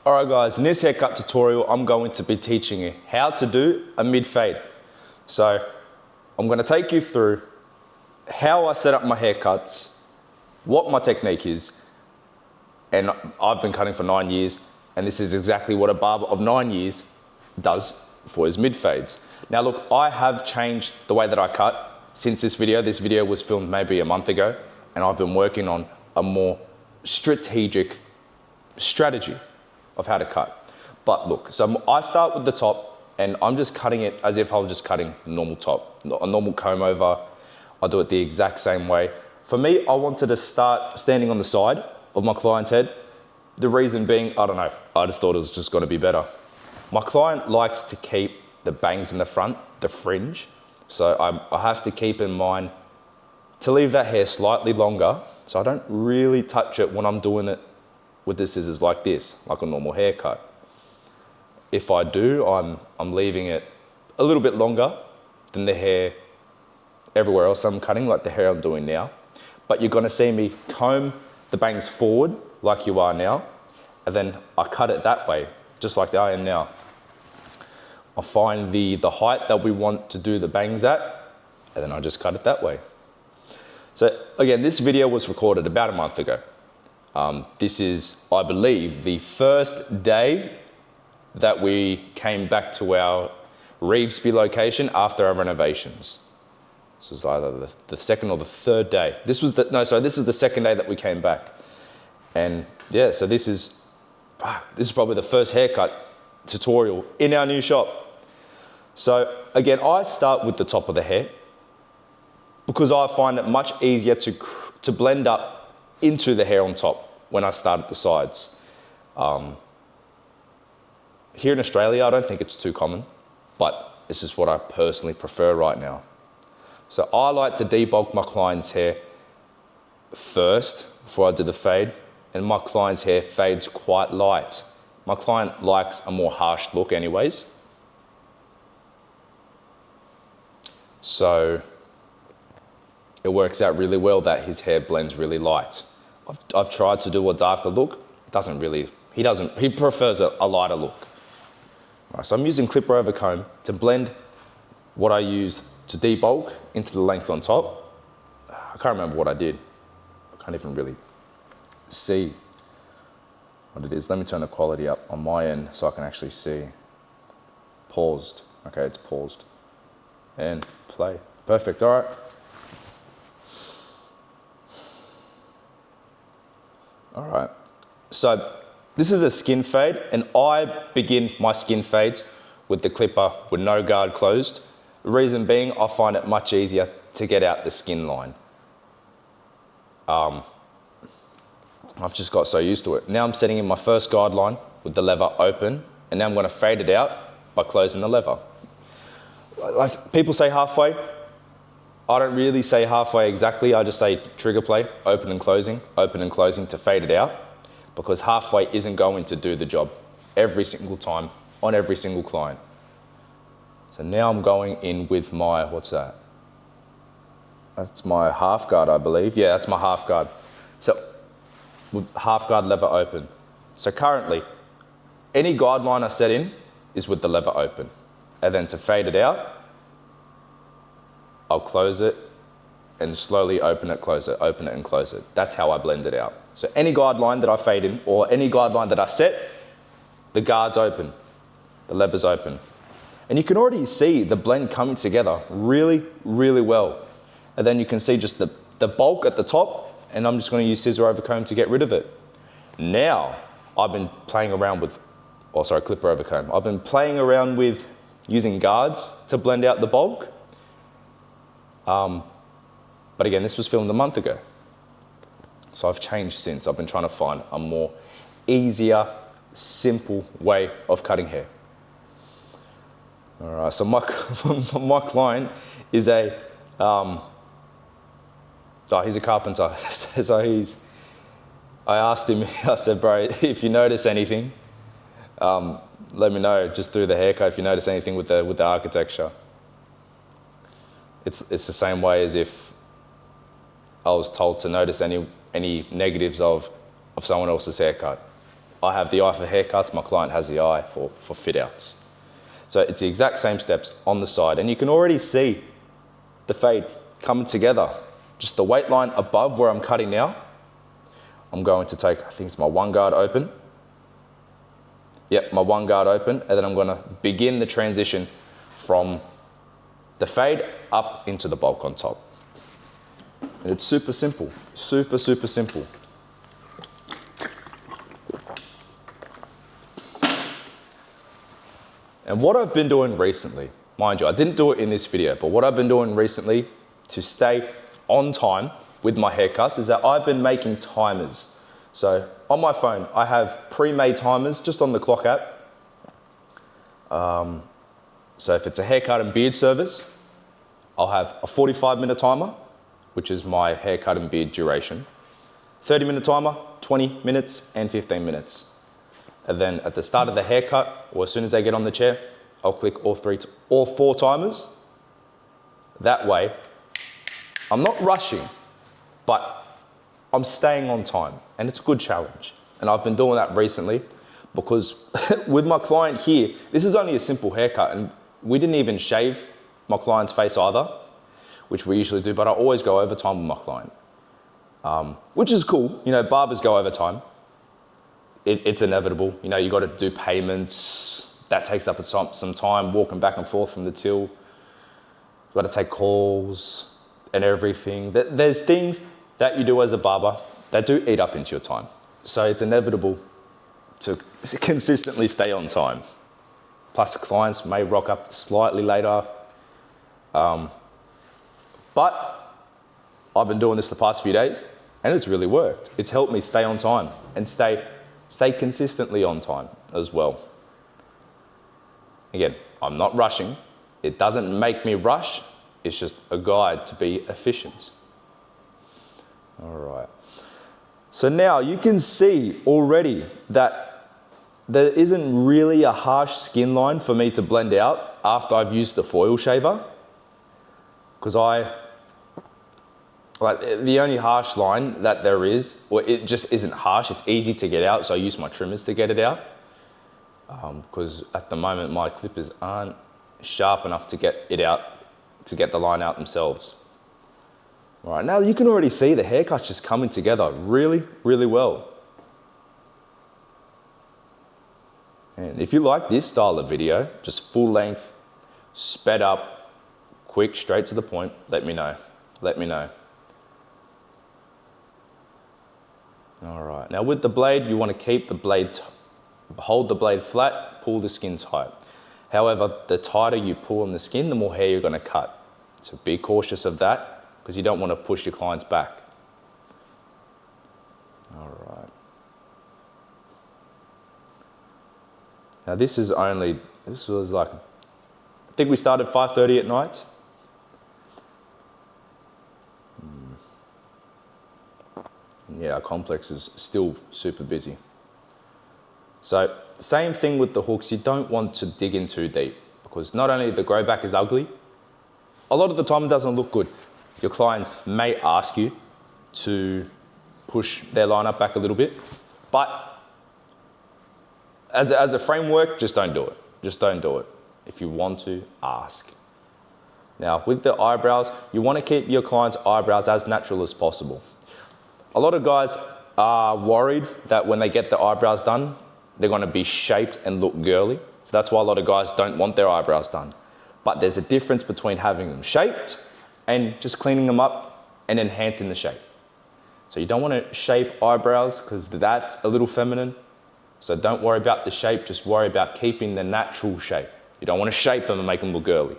Alright guys, in this haircut tutorial, I'm going to be teaching you how to do a mid fade. So I'm going to take you through how I set up my haircuts, what my technique is, and I've been cutting for 9 years, and this is exactly what a barber of 9 years does for his mid fades. Now look, I have changed the way that I cut since this video. This video was filmed maybe a month ago, and I've been working on a more strategic strategy of how to cut. But look, so I start with the top, and I'm just cutting it as if I was just cutting a normal top, a normal comb over. I do it the exact same way. For me, I wanted to start standing on the side of my client's head. The reason being, I don't know, I just thought it was just gonna be better. My client likes to keep the bangs in the front, the fringe. So I have to keep in mind to leave that hair slightly longer, so I don't really touch it when I'm doing it with the scissors like this, like a normal haircut. If I do, I'm leaving it a little bit longer than the hair everywhere else I'm cutting, like the hair I'm doing now. But you're gonna see me comb the bangs forward like you are now, and then I cut it that way, just like I am now. I find the height that we want to do the bangs at, and then I just cut it that way. So again, this video was recorded about a month ago. This is, I believe, the first day that we came back to our Revesby location after our renovations. This was either the second or the third day. This is the second day that we came back. And yeah, so this is probably the first haircut tutorial in our new shop. So again, I start with the top of the hair because I find it much easier to blend up into the hair on top when I start at the sides. Here in Australia, I don't think it's too common, but this is what I personally prefer right now. So I like to debulk my client's hair first before I do the fade, and my client's hair fades quite light. My client likes a more harsh look anyways. So it works out really well that his hair blends really light. I've tried to do a darker look, he prefers a lighter look. Right, so I'm using clipper over comb to blend what I use to debulk into the length on top. I can't remember what I did. I can't even really see what it is. Let me turn the quality up on my end so I can actually see. Paused, okay, it's paused. And play, perfect, all right. All right, so this is a skin fade, and I begin my skin fades with the clipper with no guard closed. The reason being, I find it much easier to get out the skin line. I've just got so used to it. Now I'm setting in my first guideline with the lever open, and now I'm gonna fade it out by closing the lever. Like people say halfway, I don't really say halfway exactly, I just say trigger play, open and closing to fade it out, because halfway isn't going to do the job every single time on every single client. So now I'm going in with my, what's that? That's my half guard, I believe. Yeah, that's my half guard. So with half guard lever open. So currently, any guideline I set in is with the lever open. And then to fade it out, I'll close it and slowly open it, close it, open it and close it. That's how I blend it out. So any guideline that I fade in or any guideline that I set, the guard's open, the lever's open. And you can already see the blend coming together really, really well. And then you can see just the bulk at the top, and I'm just gonna use scissor over comb to get rid of it. Now, I've been playing around with, clipper over comb. I've been playing around with using guards to blend out the bulk. But again, this was filmed a month ago. So I've changed since. I've been trying to find a more easier, simple way of cutting hair. All right, so my client is he's a carpenter. So I asked him, I said, bro, if you notice anything, let me know just through the haircut if you notice anything with the architecture. It's the same way as if I was told to notice any negatives of someone else's haircut. I have the eye for haircuts, my client has the eye for fit outs. So it's the exact same steps on the side, and you can already see the fade coming together. Just the weight line above where I'm cutting now, I'm going to take, I think it's my one guard open. Yep, my one guard open, and then I'm gonna begin the transition from the fade up into the bulk on top. And it's super simple, super simple. And what I've been doing recently, mind you, I didn't do it in this video, but what I've been doing recently to stay on time with my haircuts is that I've been making timers. So on my phone, I have pre-made timers just on the clock app. So if it's a haircut and beard service, I'll have a 45-minute timer, which is my haircut and beard duration. 30-minute timer, 20 minutes, and 15 minutes. And then at the start of the haircut, or as soon as they get on the chair, I'll click all 4 timers. That way, I'm not rushing, but I'm staying on time, and it's a good challenge. And I've been doing that recently because with my client here, this is only a simple haircut, and we didn't even shave my client's face either, which we usually do, but I always go overtime with my client, which is cool. You know, barbers go overtime. It's inevitable. You know, you got to do payments. That takes up some time walking back and forth from the till. You got to take calls and everything. There's things that you do as a barber that do eat up into your time. So it's inevitable to consistently stay on time. Plus clients may rock up slightly later. But I've been doing this the past few days and it's really worked. It's helped me stay on time and stay consistently on time as well. Again, I'm not rushing. It doesn't make me rush. It's just a guide to be efficient. All right. So now you can see already that there isn't really a harsh skin line for me to blend out after I've used the foil shaver. Because the only harsh line that there is, or it just isn't harsh, it's easy to get out, so I use my trimmers to get it out. Because at the moment my clippers aren't sharp enough to get it out, to get the line out themselves. All right, now you can already see the haircut's just coming together really well. And if you like this style of video, just full length, sped up, quick, straight to the point, let me know. All right, now with the blade, you want to keep the blade, hold the blade flat, pull the skin tight. However, the tighter you pull on the skin, the more hair you're going to cut. So be cautious of that because you don't want to push your clients back. All right. Now this was like, I think we started 5:30 at night. Yeah, our complex is still super busy. So same thing with the hooks, you don't want to dig in too deep because not only the grow back is ugly, a lot of the time it doesn't look good. Your clients may ask you to push their line up back a little bit, but as a framework, just don't do it. Just don't do it. If you want to, ask. Now with the eyebrows, you want to keep your client's eyebrows as natural as possible. A lot of guys are worried that when they get the eyebrows done, they're going to be shaped and look girly. So that's why a lot of guys don't want their eyebrows done. But there's a difference between having them shaped and just cleaning them up and enhancing the shape. So you don't want to shape eyebrows because that's a little feminine. So don't worry about the shape, just worry about keeping the natural shape. You don't want to shape them and make them look girly.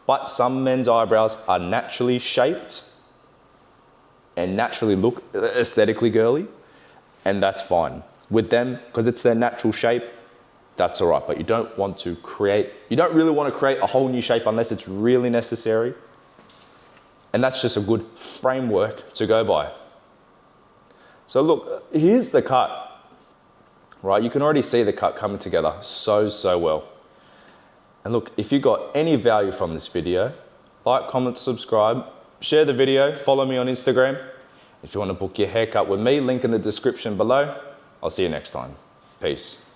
But some men's eyebrows are naturally shaped and naturally look aesthetically girly, and that's fine. With them, because it's their natural shape, that's all right, but you don't really want to create a whole new shape unless it's really necessary. And that's just a good framework to go by. So look, here's the cut, right? You can already see the cut coming together so well. And look, if you got any value from this video, like, comment, subscribe, share the video, follow me on Instagram. If you want to book your haircut with me, link in the description below. I'll see you next time. Peace.